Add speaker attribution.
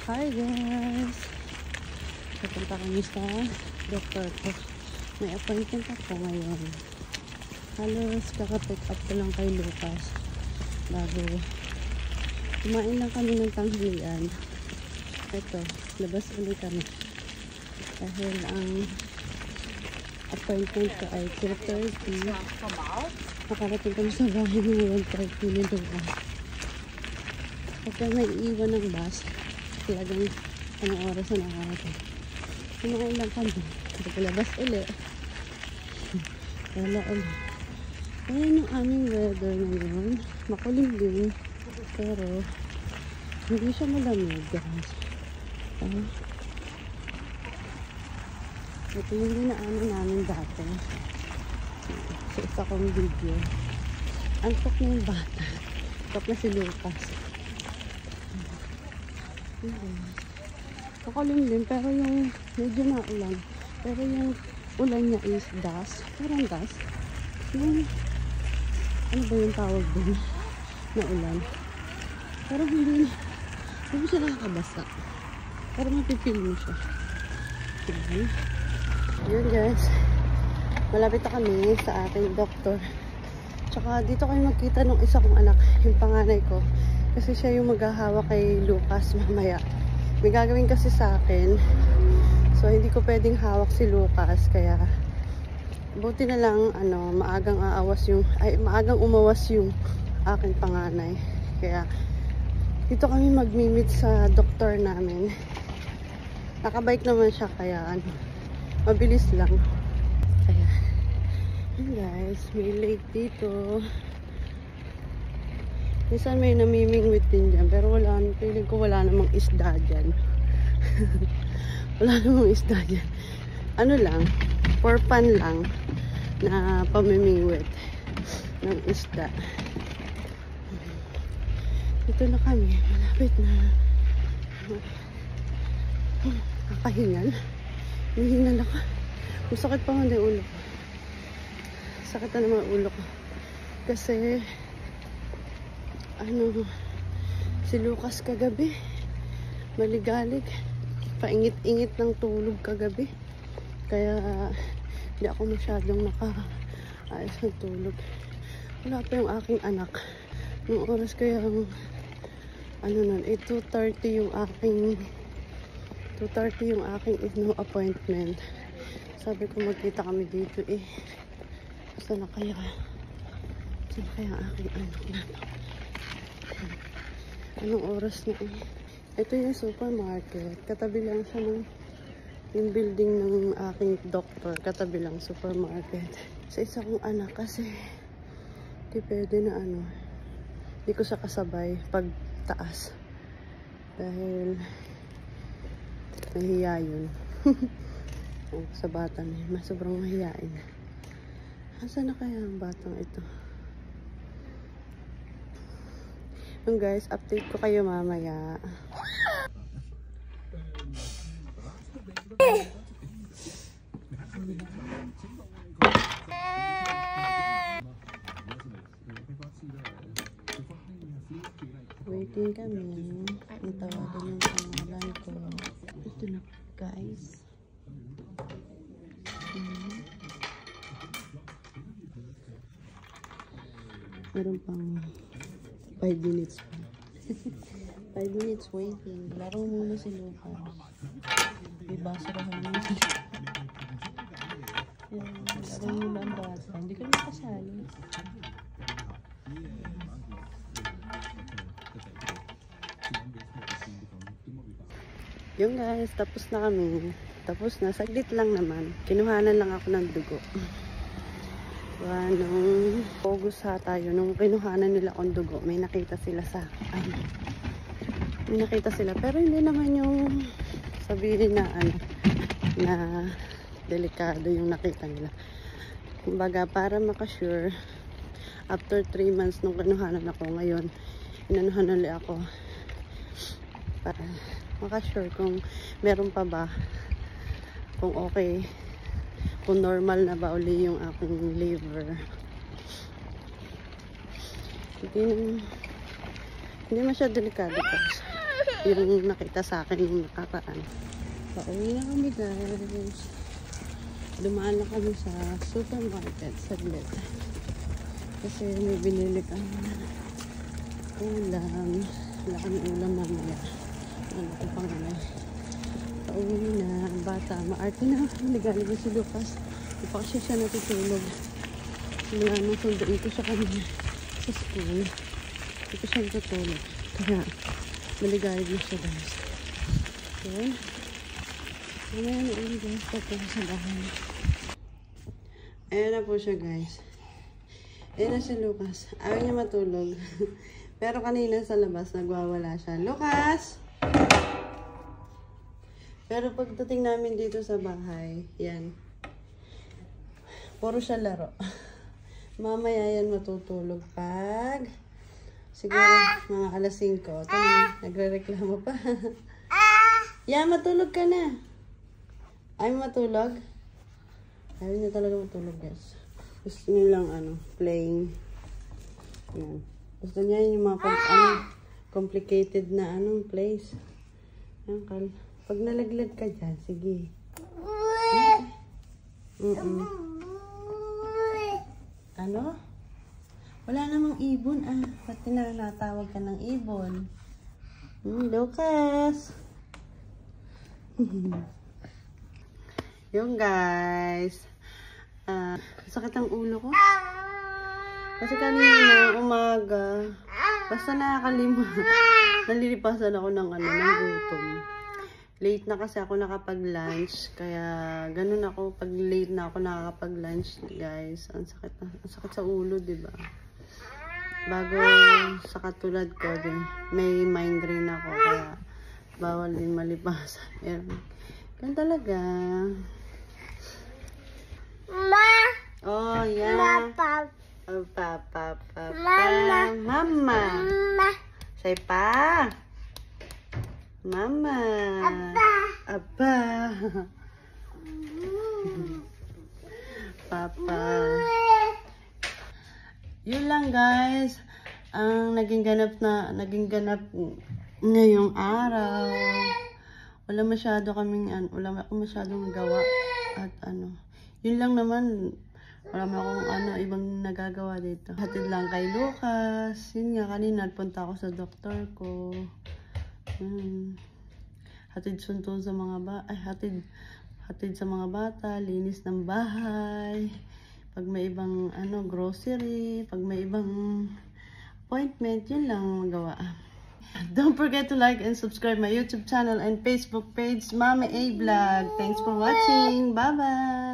Speaker 1: Hi guys! Pupunta kami sa doktor ko. May appointment ako ngayon. Halos kaka-pick up ko lang kay Lucas. Bago kumain lang kami ng tanghalian. Ito, labas ulit kami. Dahil ang appointment ko ay 2:30. Makarating kami sa bahay ng 1:30 ni Lucas. Pagka may iwan ng bus, talagang anong oras na nakarating. Kumain lang kami. Pagkalabas ulit. Wala ulit. Ayan yung aming weather ngayon. Makulimlim. Pero hindi siya malamig, guys. Ito yung dinaanan namin dati. Sa isa kong video. Antok na yung bata. Antok na si Lucas. Makulimlim, pero yung medyo maulan. Pero yung ulan niya is dust. Parang dust. Yung, ano ba yung tawag dun na ulan? Pero hindi siya nakakabasa. Pero mapipil mo siya. Okay. Yun guys. Malapit na kami sa ating doktor. Tsaka dito kayo magkita ng isa kong anak. Yung panganay ko. Kasi siya yung maghahawak kay Lucas mamaya. May gagawin kasi sa akin. So, hindi ko pwedeng hawak si Lucas. Kaya, buti na lang, maagang umawas yung aking panganay. Kaya, dito kami mag-meet sa doktor namin. Nakabike naman siya. Kaya, mabilis lang. Kaya, yun guys, may lake dito. Minsan may namimingwit din dyan. Pero feeling ko wala namang isda dyan. Wala namang isda dyan. Ano lang, for fun lang na pamimingwit ng isda. Ito na kami. Malapit na. Kakahingal. Hihingal ako. Masakit pa man yung ulo ko. Sakit na naman ulo ko. Kasi si Lucas kagabi maligalig, paingit-ingit ng tulog kagabi, kaya hindi ako masyadong nakaayos ng tulog. Wala pa yung aking anak nung oras, kaya nun 2:30 yung aking appointment. Sabi ko magkita kami dito saan kaya ang aking anak na to? Anong oras na Ito yung supermarket. Katabi lang siya ng yung building ng aking doktor. Katabi lang supermarket. Sa isa kong anak kasi di pwede na di ko siya kasabay pag taas. Dahil mahiya yun. Sa bata niya. Sobrang mahiyain. Asan na kaya ang batang ito? Guys, update ko kayo mamaya. Waiting kami. Ang tawagan yung pangalan ko. Ito na guys. Meron pang 5 minutes pa. 5 minutes waiting. Laro muna si Lucas. Ibasarahan muna si Lucas. Laro muna ang bata. Hindi kami kasali. Yung guys, tapos na kami. Tapos na. Saglit lang naman. Kinuhanan lang ako ng dugo. Nung August tayo, nung kinuhanan nila akong dugo, may nakita sila may nakita sila, pero hindi naman yung sabihin na na delikado yung nakita nila. Kumbaga, para makasure, after 3 months nung kinuhanan ako, ngayon inanuhan ulit ako para makasure kung meron pa ba, kung okay, kung normal na ba uli yung aking liver. Hindi masyadong delikado pa. yung nakita sa akin yung nakaraan. Pauwi na kami guys. Dumaan na kami sa supermarket saglit. Kasi may binili kami na ulam. Wala kami ulam mamaya. Ano ko pang ano. Pauwi na. Bata. Maarte na. Nagaling na si Lucas. Di pa kasi siya natutulog. Mula nung sunduin ko siya kanina sa school. Di ko siya natutulog. Kaya maligalig na siya guys. Yun. Mamaya na ulit guys. Pagpunta sa bahay. Ayan na po siya guys. Ayan na si Lucas. Ayaw niya matulog. Pero kanina sa labas, nagwawala siya. Lucas! Pero pagdating namin dito sa bahay, yan. Puro siya laro. Mamaya yan matutulog pag siguro mga alas 5. Nagre-reklamo pa. Yan, matulog ka na. Ay, matulog? Ayaw niya talaga matulog guys. Gusto niya lang playing. Yan. Gusto niya yung mga complicated na place. Yan, pag nalaglag ka dyan, sige. Ano? Wala namang ibon Pati na natawag ka ng ibon. Lucas! Yung guys. Sakit ang ulo ko. Kasi kanina umaga, basta nakakalima, nalilipasan ako ng gutom. Late na kasi ako nakapag-lunch, kaya ganun ako, pag late na ako nakakapag-lunch, guys. Ang sakit sa ulo, diba? Bago sa katulad ko din, may migraine ako, kaya bawal din malipasan. Ganun talaga. Oh, yeah. Oh, papa. Mama. Say pa. Mama. Apa. Papa. Yun lang guys. Ang naging ganap ngayong araw. Wala akong masyadong gawa at Yun lang naman. Wala mo akong ibang nagagawa dito. Hatid lang kay Lucas. Yun nga, kanina nagpunta ako sa doktor ko. Hatid sunto sa mga hatid sa mga bata, linis ng bahay. Pag may ibang grocery, pag may ibang appointment, yun lang magawa. Don't forget to like and subscribe my YouTube channel and Facebook page, Mami A Vlog. Thanks for watching. Bye-bye!